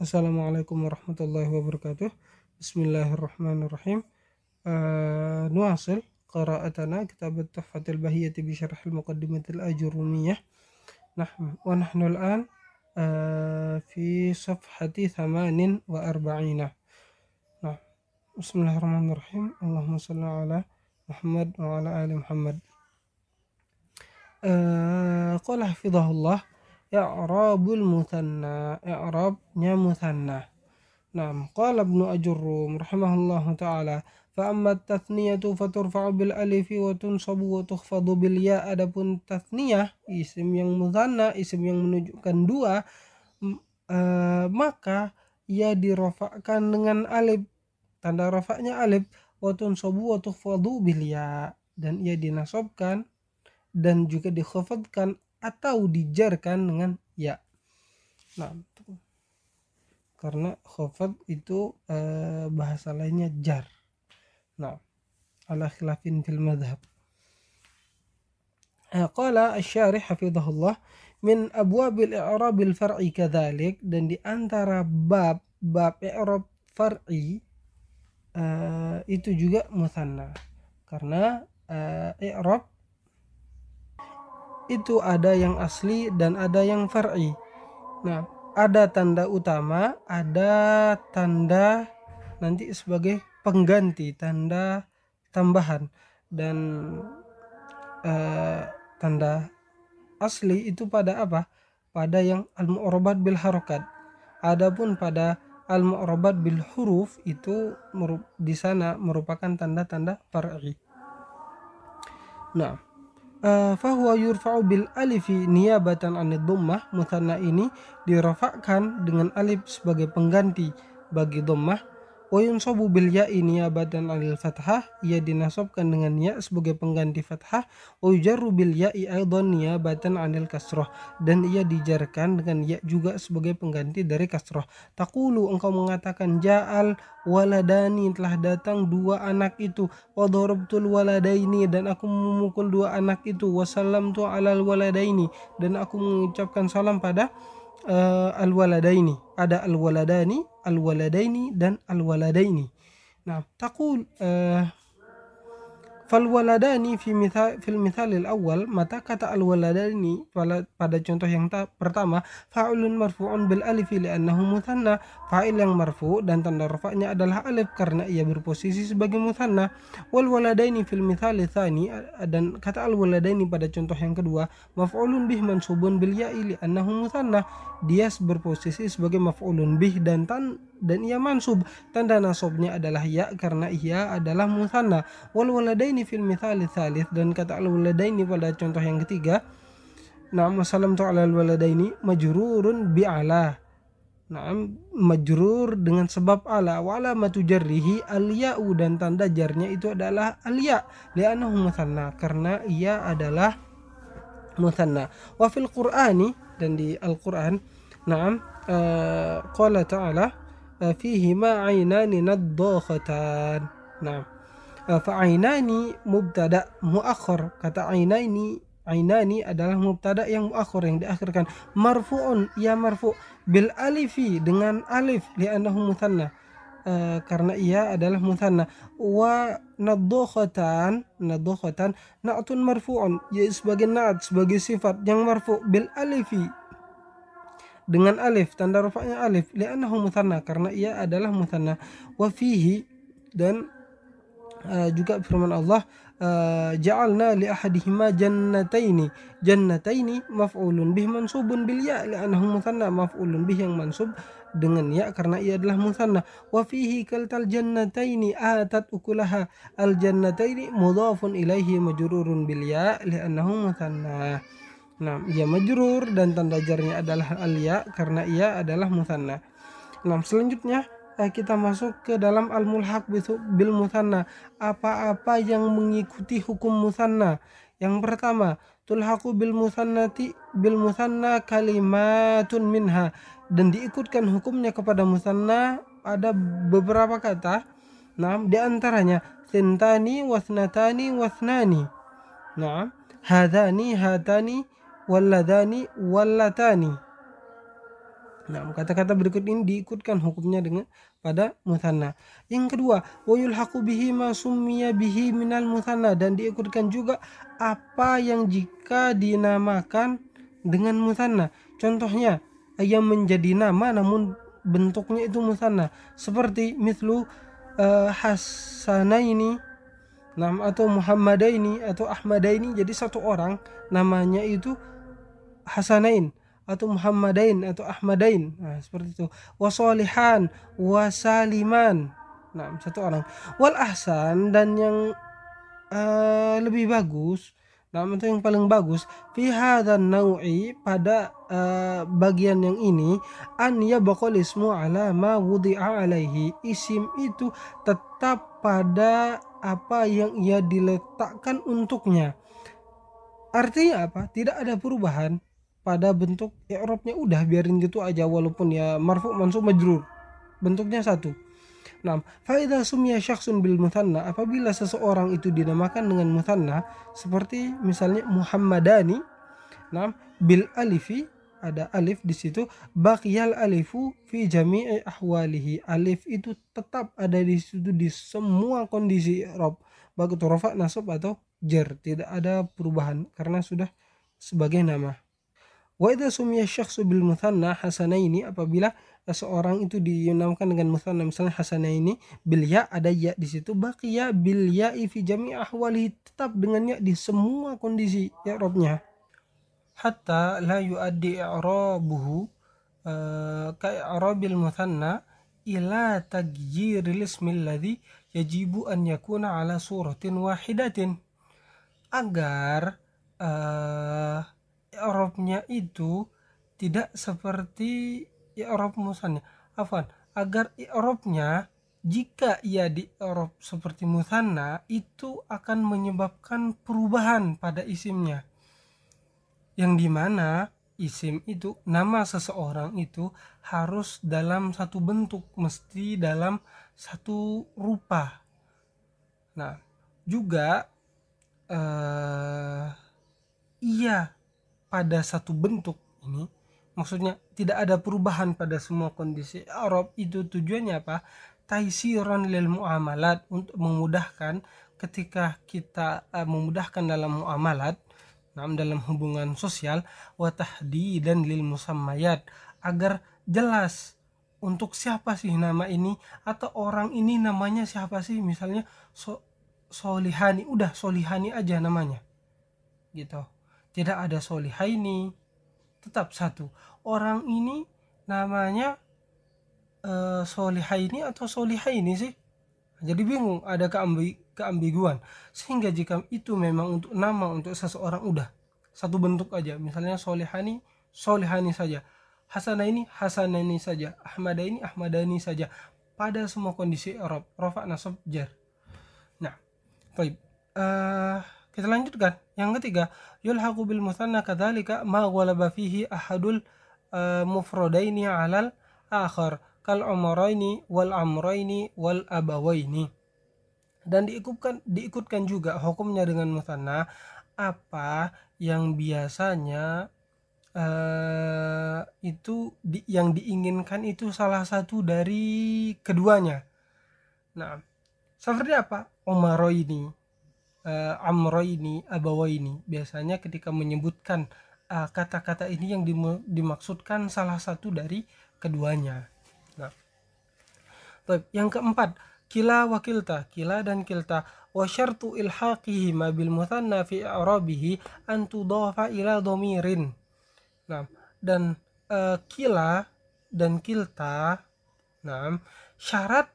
Assalamualaikum warahmatullahi wabarakatuh. Bismillahirrahmanirrahim. نواصل قراءتنا كتاب التحفة البهية بشرح المقدمة الأجرومية. ونحن الآن في صفحة 48. بسم الله الرحمن الرحيم. اللهم صل على محمد وعلى آل محمد. قال حفظه الله i'rabul muthanna, i'rabnya muthanna. Qala Ibnu Ajurrum rahimahullahu ta'ala, fa amma tathniyatu faturfa'u bil alifi wa tunsabu wa tukhfadu bil ya. Adapun tathniyah, isim yang muthanna, isim yang menunjukkan dua, maka ia dirofakkan dengan alif, tanda rofaknya alif, wa tunsabu wa tukhfadu bil ya, dan ia dinasabkan dan juga dikhafadkan atau dijarkan dengan ya. Karena khafad itu bahasa lainnya jar. Ala khilafin fil madhab. Qala asy-syarih hafizahullah, min abwabil i'rabil far'i kadzalik, dan di antara bab i'rab far'i itu juga mutsanna. Karena i'rab itu ada yang asli dan ada yang far'i. Ada tanda utama, ada tanda nanti sebagai pengganti, tanda tambahan, dan tanda asli itu pada apa? Pada yang al-mu'rabat bil harakat. Adapun pada al-mu'rabat bil huruf itu di sana merupakan tanda-tanda far'i. Fahuwa yurfa'u bil alifi niyabatan anid dhammah. Mutsanna ini dirafa'kan dengan alif sebagai pengganti bagi dhammah. Wa yunsabu bil ya'i niyabatan anil fathah, ia dinasabkan dengan ya sebagai pengganti fathah. Wa yujarru bil ya'i aidan niyabatan anil kasrah, dan ia dijarkan dengan ya juga sebagai pengganti dari kasrah. Taqulu, engkau mengatakan, ja'al waladani, telah datang dua anak itu, wa darabtul waladaini, dan aku memukul dua anak itu, wa sallamtu alal waladaini, dan aku mengucapkan salam pada al-waladaini. Ada al-waladani, al-waladaini, dan al-waladaini. Taqul fal waladani fil mithalil awal, mata kata al-waladani pada contoh yang pertama, fa'ilun marfu'un bil alifi li'annahu muthanna, fa'il yang marfu' dan tanda rafa'nya adalah alif karena ia berposisi sebagai muthanna. Wal waladaini fil mithalil tsani, dan kata al-waladaini pada contoh yang kedua, maf'ulun bih mansubun bil ya'i li'annahu muthanna, dia berposisi sebagai maf'ulun bih dan ia mansub, tanda nasabnya adalah ya karena ia adalah muthanna. Wal waladaini fil mithal tsalits, dan kata al waladaini pada contoh yang ketiga, salamtu ala al waladaini majrurun bi ala, majrur dengan sebab ala, wa alamatu jarrihi al ya'u, dan tanda jarnya itu adalah al ya, li'annahu muthanna karena ia adalah muthanna. Wa fil qur'ani, dan di Al-Qur'an, qala ta'ala fihi ma 'ainani naddakhatan. Fa'ainani mubtada muakhir. Kata ainani adalah mubtada yang muakhir, yang diakhirkan. Marfu'un, ia marfu' bil alifi, dengan alif, li'annahu muthanna karena ia adalah muthanna. Wa naddakhatan na'tun marfu'un, ia sebagai na'at, sebagai sifat yang marfu' bil alifi, dengan alif, tanda rafa'nya alif, li'annahu muthanna karena ia adalah muthanna. Wa fihi, dan juga firman Allah, ja'alna li ahadihima jannataini maf'ulun bih mansubun bil ya li'annahu muthanna, maf'ulun bih yang mansub dengan ya karena ia adalah muthanna. Wa fihi kaltal jannataini atat ukulaha, al jannataini mudhafun ilaihi majrurun bil ya li'annahu muthanna. Ia majrur dan tanda jarnya adalah al ya karena ia adalah muthanna. Selanjutnya kita masuk ke dalam al-mulhaq bil muthanna, apa-apa yang mengikuti hukum muthanna. Yang pertama, tulhaqu bil muthanna kalimatun minha, dan diikutkan hukumnya kepada muthanna ada beberapa kata. Di antaranya thintani wasnatani wasnani, hadani hatani walladani wallatani. Nah, kata-kata berikut ini diikutkan hukumnya dengan pada muthanna. Yang kedua, wa yulhaqu bihi ma summiya bihi minal muthanna, dan diikutkan juga apa yang jika dinamakan dengan muthanna. Contohnya, yang menjadi nama namun bentuknya itu muthanna, seperti mithlu Hasanaini, atau Muhammadaini atau Ahmadaini. Jadi satu orang namanya itu Hasanain atau Muhammadain atau Ahmadain, nah seperti itu. Wasolihan, wasaliman, nah satu orang. Wal ahsan, dan yang lebih bagus, nah itu yang paling bagus, fi hadzal nau'i, pada bagian yang ini, an yabqal ismu ala ma wudi'a alaihi, isim itu tetap pada apa yang ia diletakkan untuknya. Artinya apa? Tidak ada perubahan pada bentuk i'rabnya, udah biarin gitu aja, walaupun ya marfu, mansub, majrur, bentuknya satu. Nah, fa idza sumiya syakhsun bil muthanna, apabila seseorang itu dinamakan dengan muthanna, seperti misalnya Muhammadani, nah bil alifi, ada alif di situ, baqiyal alifu fi jami'i ahwalihi, alif itu tetap ada di situ di semua kondisi i'rab, baik itu rafa, nasab atau jar, tidak ada perubahan karena sudah sebagai nama. Wa idza sumiya syakhsu bil muthanna hasanaini, apabila seorang itu dinamakan dengan muthanna misalnya hasanaini bil ya, ada ya di situ, baqiya bil ya'i fi jami' ahwalihi, tetap dengan ya di semua kondisi i'rabnya, hatta la yuaddi i'rabuhu ka i'rabil muthanna ila tagyiril ismi alladhi yajibu an yakuna ala suratin wahidatin, agar i'rabnya itu tidak seperti i'rab muthanna, agar i'rabnya jika ia di i'rab seperti muthanna itu akan menyebabkan perubahan pada isimnya, yang dimana isim itu, nama seseorang itu harus dalam satu bentuk, mesti dalam satu rupa. Nah, juga iya pada satu bentuk ini, maksudnya tidak ada perubahan pada semua kondisi i'rab itu, tujuannya apa? Taisiran lil muamalat, untuk memudahkan ketika kita memudahkan dalam muamalat, dalam hubungan sosial, wa tahdidan lil musammayat, agar jelas untuk siapa sih nama ini, atau orang ini namanya siapa sih, misalnya Solihani, udah Solihani aja namanya gitu, tidak ada Solihaini, tetap satu orang ini namanya Solihaini atau Solihaini sih, jadi bingung, ada keambiguan. Sehingga jika itu memang untuk nama untuk seseorang, udah satu bentuk aja, misalnya Solihani, Solihani saja, Hasanaini, Hasanaini saja, Ahmadaini, Ahmadani saja, pada semua kondisi i'rab, rafa, nasab, jar. Nah, baik, kita lanjutkan. Yang ketiga, yulhaqu bil mutsanna kadzalika ma ghalaba fihi ahadul mufradaini 'alal akhar kal umaraini wal amraini wal abawaini. Dan diikutkan juga hukumnya dengan mutsanna apa yang biasanya yang diinginkan itu salah satu dari keduanya. Nah, seperti apa? Umaraini, amroini, abawaini, biasanya ketika menyebutkan kata-kata ini yang dimaksudkan salah satu dari keduanya. Nah, yang keempat, kila wa kilta, kila dan kilta, wa syartu ilhaqihi ma bil mutsanna fi i'rabihi an tudafa ila dhamirin. Nah, dan kila dan kilta, nah syarat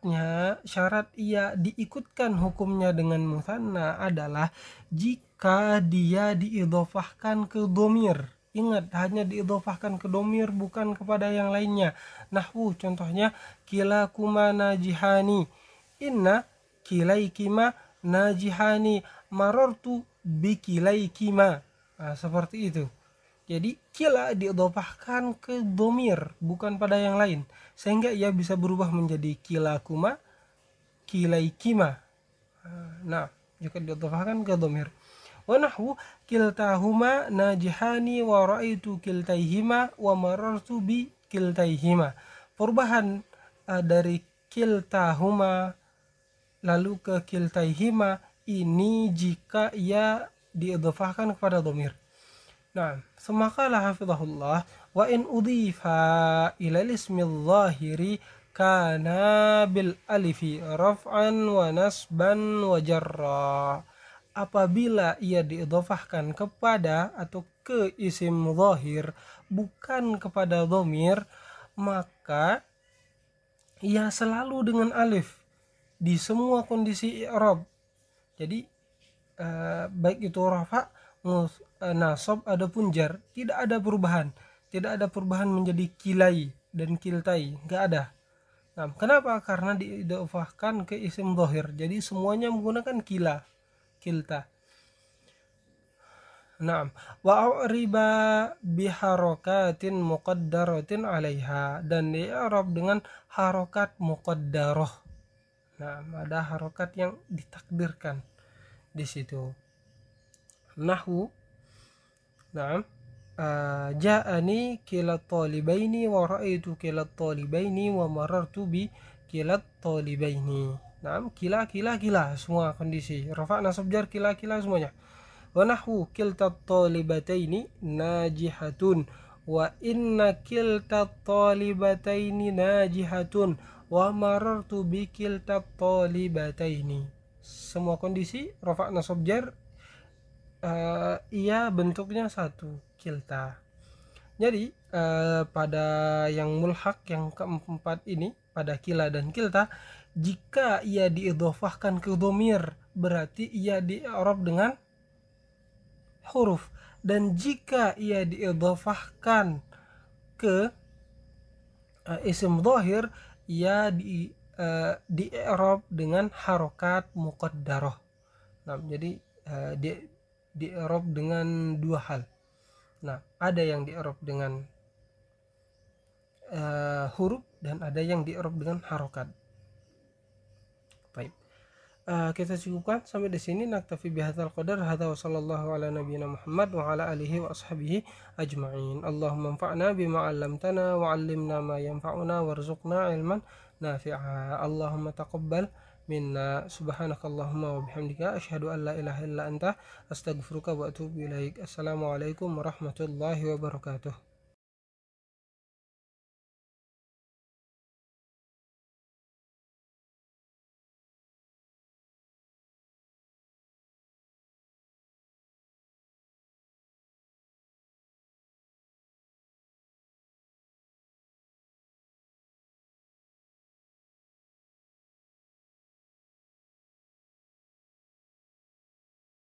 ia diikutkan hukumnya dengan mutsanna adalah jika dia diidhofahkan ke dhamir. Ingat, hanya diidhofahkan ke dhamir, bukan kepada yang lainnya. Nahwu, contohnya kilakuma najihani, inna kilaikima najihani, marartu bikilaikima. Nah, seperti itu. Jadi kila diidhofahkan ke dhamir, bukan pada yang lain, sehingga ia bisa berubah menjadi kilakuma, kilaikima. Nah, jika diidhofahkan ke dhamir. Wa nahwu kiltahuma najihani wa ra'aitu kiltaihima wa marartu bi kiltaihima. Perubahan dari kiltahuma lalu ke kiltaihima ini jika ia diidhafahkan kepada dhamir. Nah, semakalah hafizahullah wa in udhifa ila ismi dhahiri kana bil alifi raf'an wa nasban wa jarra. Apabila ia diidhafahkan kepada atau ke isim zahir bukan kepada dhamir, maka ia selalu dengan alif di semua kondisi i'rab. Jadi baik itu rafa, nasab adapun jar, tidak ada perubahan. Tidak ada perubahan menjadi kilai dan kiltai, enggak ada. Nah, kenapa? Karena diidhafahkan ke isim zahir. Jadi semuanya menggunakan kilta. Naam, wa a'riba biharokatin muqaddaratin 'alaiha, dan i'rab dengan harokat muqaddarah. Nah, ada harokat yang ditakdirkan di situ. Nahwu, naam, ja'ani kilat talibaini wa ra'aitu kilat talibaini wa marartu bi kilat talibaini. Naam, kila semua kondisi. Rafa, nasab, jar, kila semuanya. Wa nahwu kiltat talibataini najihatun wa inna kiltat talibataini najihatun wa marartu bi kiltat talibataini. Semua kondisi rafa, nasab, jar ia bentuknya satu, kilta. Jadi pada yang mulhak yang keempat ini, pada kila dan kilta, jika ia diidhafahkan ke dhamir berarti ia di-i'rab dengan huruf, dan jika ia diidhafahkan ke isim zahir ia di-i'rab dengan harokat muqaddarah. Nah, jadi di-i'rab dengan dua hal. Nah, ada yang di-i'rab dengan huruf dan ada yang di-i'rab dengan harokat. Baik. Kita cukupkan sampai di sini. Naktafi bihadzal qadar. Hadza wa sallallahu ala nabiyyina Muhammad wa ala alihi wa ashabihi ajma'in. Allahumma anfa'na bima 'allamtana wa 'allimna ma yanfa'una warzuqna ilman nafi'a. Allahumma taqabbal minna. Subhanakallahumma wa bihamdika asyhadu an la ilaha illa anta astaghfiruka wa atubu ilaik. Assalamualaikum warahmatullahi wabarakatuh.